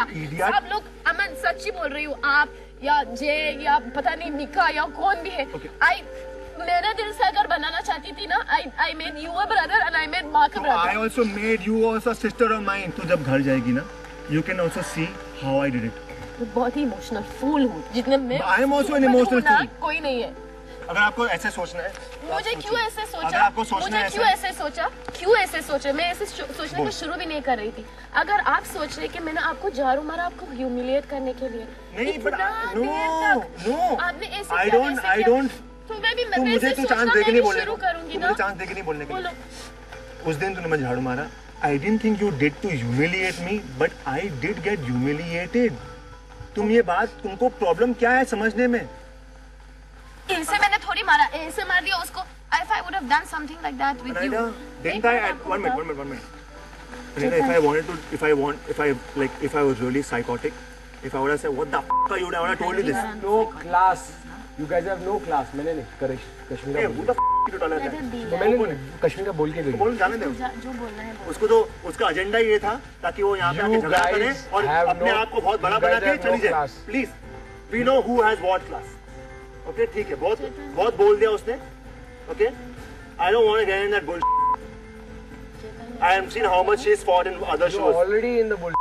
गया। idiot. सब लोग, अमन सच्ची बोल रही हूँ, आप या जे या पता नहीं निका या कौन भी है, मेरे दिल से अगर बनाना चाहती थी ना, I made you a brother and I made Mark a brother. I also made you also a sister of mine. तू जब घर जाएगी ना, you can also see how I did it. मैं बहुत ही इमोशनल फूल हूँ, जितने मैं I am also an emotional fool. कोई नहीं है। अगर आपको ऐसे सोचना है, मुझे क्यों ऐसे सोचा? अगर आपको सोचना मुझे है क्यों ऐसे सोचा? क्यों ऐसे सोचा? मैं ऐसे सोचने को शुरू भी नहीं कर रही थी। अगर आप सोच रहे कि मैंने आपको झाड़ू मारा आपको ह्यूमिलिएट करने के लिए, नहीं, but no, आपने ऐसे I don't, तो मैं भी मुझे तो चांस देके नहीं बोलने शुरू करूंगी ना, मुझे चांस देके नहीं बोलने के लिए। उस दिन तूने मुझे झाड़ू मारा, I didn't think you did to humiliate me, but I did get humiliated. तुम ये बात, तुमको प्रॉब्लम क्या है समझने में? इनसे मैंने थोड़ी मारा, ऐसे मार दिया उसको। If I would have done something like that with you, didn't I? One minute. If I was really psychotic, if I would have said, what the f are you doing? I would have told you this. No class. You guys have no class. मैंने नहीं कश्मीर का who the f you टोला है? तो मैंने कश्मीर का बोल के गई। बोल जाने दे। जो बोलना है उसको तो उसका एजेंडा ये था ताकि वो यहाँ पे आके झगड़ा करे और अपने आप को बहुत बड़ा बना के चली जाए। Please, we know who has what class. Okay, ठीक है, बहुत बोल दिया उसने। Okay, I don't want to get in that bullshit. I have seen how much she's fought in other shows. You're already in the bullshit.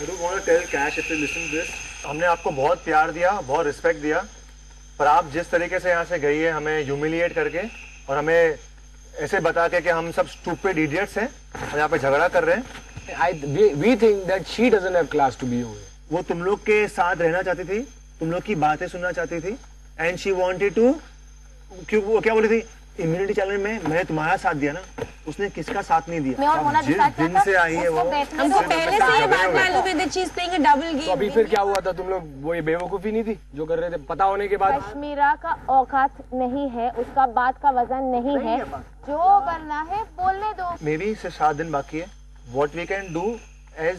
I don't want to tell Cash if you listen to this. हमने आपको बहुत प्यार दिया, बहुत respect दिया, पर आप जिस तरीके से यहाँ से गई है हमें ह्यूमिलिएट करके और हमें ऐसे बता के कि हम सब स्टूपिड इडियट्स हैं और यहाँ पे झगड़ा कर रहे हैं। We think that she doesn't have class to be over. वो तुम लोग के साथ रहना चाहती थी, तुम लोग की बातें सुनना चाहती थी, एंड शी वांटेड टू, क्यों वो क्या बोली थी? इम्यूनिटी चैलेंज में मैंने तुम्हारा साथ दिया ना, उसने किसका साथ नहीं दिया। मैं और मोना जिस दिन से आई है वो, हमको पहले से ये बात मालूम है that she is playing a double game. तो अभी फिर क्या हुआ था? तुम लोग वो ये बेवकूफी नहीं थी जो कर रहे थे पता होने के बाद? कश्मीरा का औकात नहीं है, उसका बात का वजन नहीं है, जो करना है बोलने दो। मे बी सिर्फ 7 दिन बाकी है। What we can do is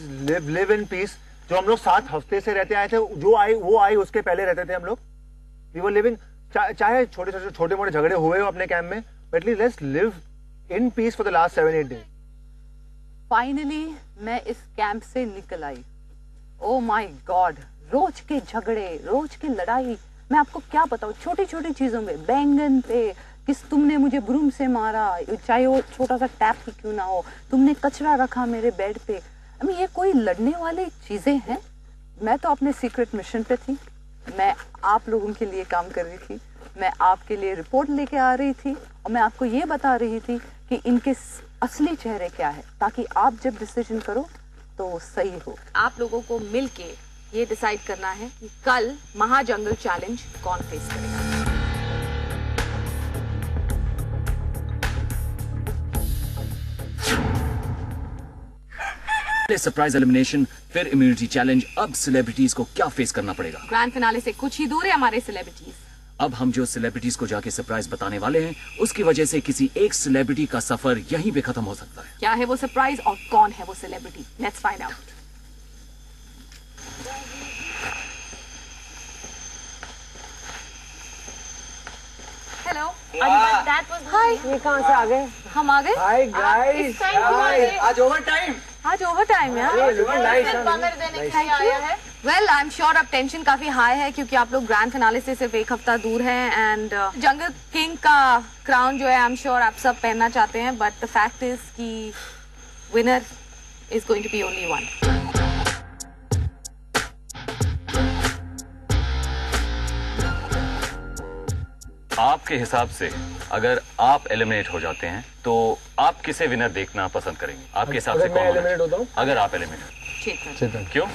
live in peace. जो हम लोग 7 हफ्ते से रहते आए थे, वो आई उसके पहले रहते थे हम लोग। We were living, चाहे छोटे मोटे झगड़े हुए हो अपने कैंप में, but at least let's live in peace for the last 7-8 days. Finally मैं इस कैंप से निकल आई। ओ माय गॉड, रोज के झगड़े, रोज की लड़ाई, मैं आपको क्या बताऊं, छोटी छोटी चीजों में, बैंगन पे किस तुमने मुझे ब्रूम से मारा, चाहे वो छोटा सा टैप ही क्यों ना हो, तुमने कचरा रखा मेरे बेड पे। ये कोई लड़ने वाली चीजें हैं? मैं तो अपने सीक्रेट मिशन पे थी, मैं आप लोगों के लिए काम कर रही थी, मैं आपके लिए रिपोर्ट लेके आ रही थी और मैं आपको ये बता रही थी कि इनके असली चेहरे क्या है, ताकि आप जब डिसीजन करो तो वो सही हो। आप लोगों को मिलके ये डिसाइड करना है कि कल महाजंगल चैलेंज कौन फेस करेगा। सरप्राइज एलिमिनेशन, फिर इम्यूनिटी चैलेंज। अब सेलिब्रिटीज को क्या फेस करना पड़ेगा? ग्रैंड फिनाले से कुछ ही दूर है हमारे सेलिब्रिटीज। अब हम जो सेलिब्रिटीज को जाके सरप्राइज बताने वाले हैं, उसकी वजह से किसी एक सेलिब्रिटी का सफर यहीं पे खत्म हो सकता है। क्या है वो सरप्राइज और कौन है वो celebrity? Let's find out. Hello, hi, ये कहाँ से आ गए? हम आ गए। हाय गाइस, आज ओवर टाइम यार। वेल, आई एम श्योर अब टेंशन काफी हाई है क्योंकि आप लोग ग्रैंड फिनाले से सिर्फ 1 हफ्ता दूर हैं एंड जंगल किंग का क्राउन जो है आई एम श्योर आप सब पहनना चाहते हैं, बट द फैक्ट इज कि winner is going to be only one. आपके हिसाब से अगर आप एलिमिनेट हो जाते हैं तो आप किसे विनर देखना पसंद करेंगे? आपके हिसाब से कौन एलिमिनेट होता हूँ? अगर आप एलिमिनेट, चेतन। क्यों?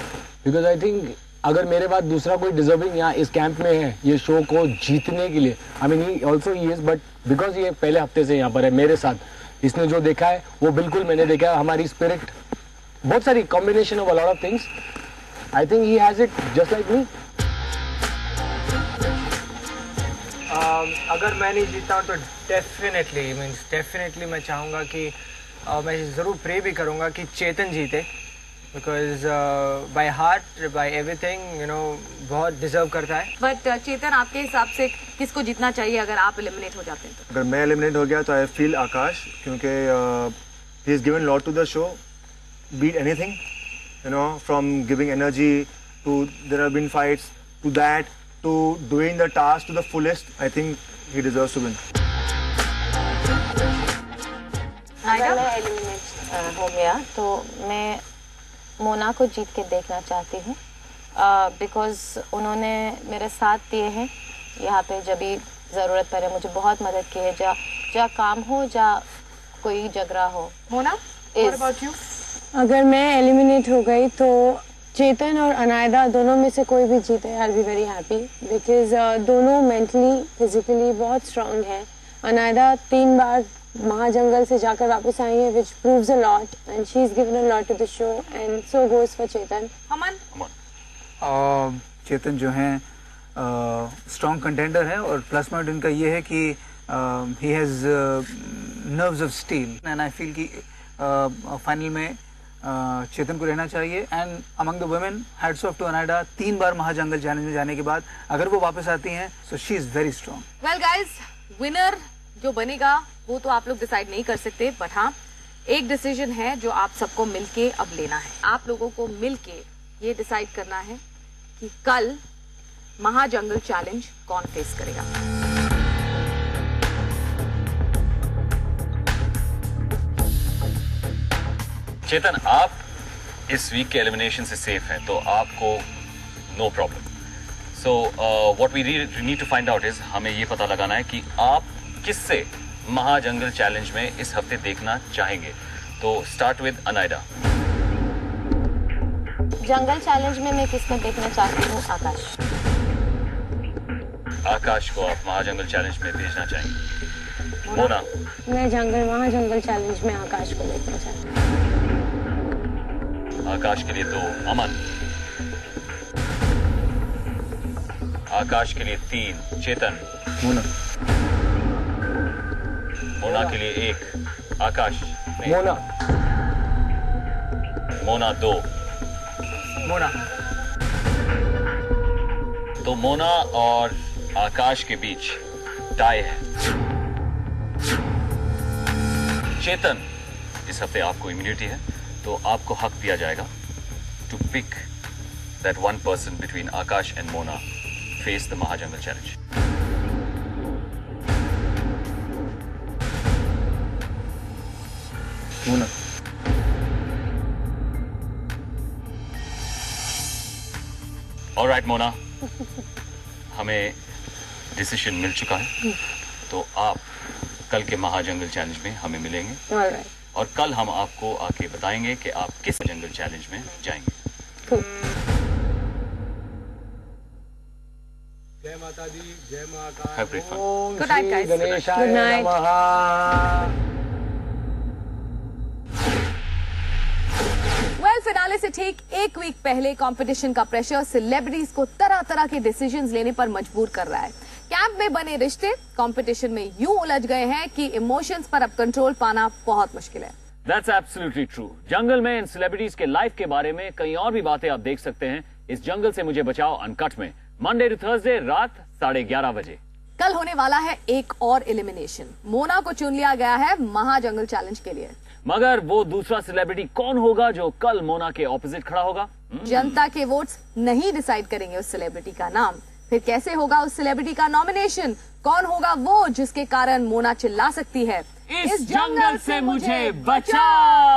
बिकॉज आई थिंक अगर मेरे बाद दूसरा कोई डिजर्विंग यहाँ इस कैंप में है ये शो को जीतने के लिए, I mean he also he is, but because ये पहले हफ्ते से यहाँ पर है मेरे साथ, इसने जो देखा है वो बिल्कुल मैंने देखा है, हमारी स्पिरिट बहुत सारी combination of a lot of things, I think he has it just like me. अगर मैं नहीं जीता हूँ तो डेफिनेटली मैं चाहूँगा कि मैं ज़रूर प्रे भी करूँगा कि चेतन जीते, because by heart by everything बहुत डिजर्व करता है। बट चेतन, आपके हिसाब से किसको जीतना चाहिए अगर आप एलिमिनेट हो जाते हैं तो? अगर मैं एलिमिनेट हो गया तो आई फील आकाश, क्योंकि he is given lot to the show, be it anything, from giving energy to there have been fights to that to doing the task to the fullest. I think he deserves to win. अगर मैं eliminate हो गया तो मैं मोना को जीत के देखना चाहती हूँ, बिकॉज उन्होंने मेरे साथ दिए हैं यहाँ पे, जब भी ज़रूरत पड़े मुझे बहुत मदद की है, जा काम हो जा कोई झगड़ा हो। Mona, what about you? अगर मैं एलिमिनेट हो गई तो चेतन और अनायदा दोनों में से कोई भी जीते, I will be very happy, because दोनों मेंटली फिजिकली बहुत स्ट्रांग है। अनायदा 3 बार महाजंगल से जाकर वापस आई है, which proves a lot, and she's given a lot to the show, and so goes for चेतन। अमन? चेतन जो हैं स्ट्रॉन्ग कंटेंडर है, और प्लस पॉइंट इनका ये है कि he has nerves of steel, and I feel कि फाइनल में चेतन को रहना चाहिए। And among the women, hats off to Anaida, 3 बार महाजंगल चैलेंज में जाने के बाद अगर वो वापस आती हैं so she is very strong. Well guys, winner जो बनेगा वो तो आप लोग डिसाइड नहीं कर सकते, बट हाँ, एक डिसीजन है जो आप सबको मिलके अब लेना है। आप लोगों को मिलके ये डिसाइड करना है कि कल महाजंगल चैलेंज कौन फेस करेगा। चेतन, आप इस वीक के एलिमिनेशन से सेफ हैं, तो आपको no problem. So what we need to find out is, हमें ये पता लगाना है कि आप किससे महाजंगल चैलेंज में इस हफ्ते देखना चाहेंगे। तो स्टार्ट विद अनायदा। जंगल चैलेंज में मैं किसको देखना चाहती हूँ? आकाश। आकाश को आप महाजंगल चैलेंज में भेजना चाहेंगे। मोना? मैं महाजंगल चैलेंज में आकाश को देखना चाहती हूँ। आकाश के लिए 2। अमन? आकाश के लिए 3। चेतन? मोना। मोना के लिए 1। आकाश? मोना। मोना 2। मोना। तो मोना और आकाश के बीच टाई है। चेतन, इस हफ्ते आपको इम्यूनिटी है, तो आपको हक दिया जाएगा to pick that one person between Akash and Mona face the महाजंगल चैलेंज। मोना। ऑलराइट मोना, हमें डिसीजन मिल चुका है, तो आप कल के महाजंगल चैलेंज में हमें मिलेंगे। Alright. और कल हम आपको आके बताएंगे कि आप किस जंगल चैलेंज में जाएंगे। Cool. जय माता दी, जय Mahakal. Have great fun. Good night, guys. गणेशाय Good night. नमः। वेल, फिनाले से ठीक एक वीक पहले कंपटीशन का प्रेशर सेलिब्रिटीज को तरह तरह के डिसीजंस लेने पर मजबूर कर रहा है। कैंप में बने रिश्ते कंपटीशन में यूं उलझ गए हैं कि इमोशंस पर अब कंट्रोल पाना बहुत मुश्किल है। That's absolutely true. जंगल में इन सेलिब्रिटीज के लाइफ के बारे में कई और भी बातें आप देख सकते हैं इस जंगल से मुझे बचाओ अनकट में, मंडे टू थर्सडे रात 11:30 बजे। कल होने वाला है एक और एलिमिनेशन। मोना को चुन लिया गया है महाजंगल चैलेंज के लिए, मगर वो दूसरा सेलिब्रिटी कौन होगा जो कल मोना के ऑपोजिट खड़ा होगा? जनता के वोट्स नहीं डिसाइड करेंगे उस सेलिब्रिटी का नाम। फिर कैसे होगा उस सेलिब्रिटी का नॉमिनेशन? कौन होगा वो जिसके कारण मोना चिल्ला सकती है, इस जंगल से मुझे बचाओ।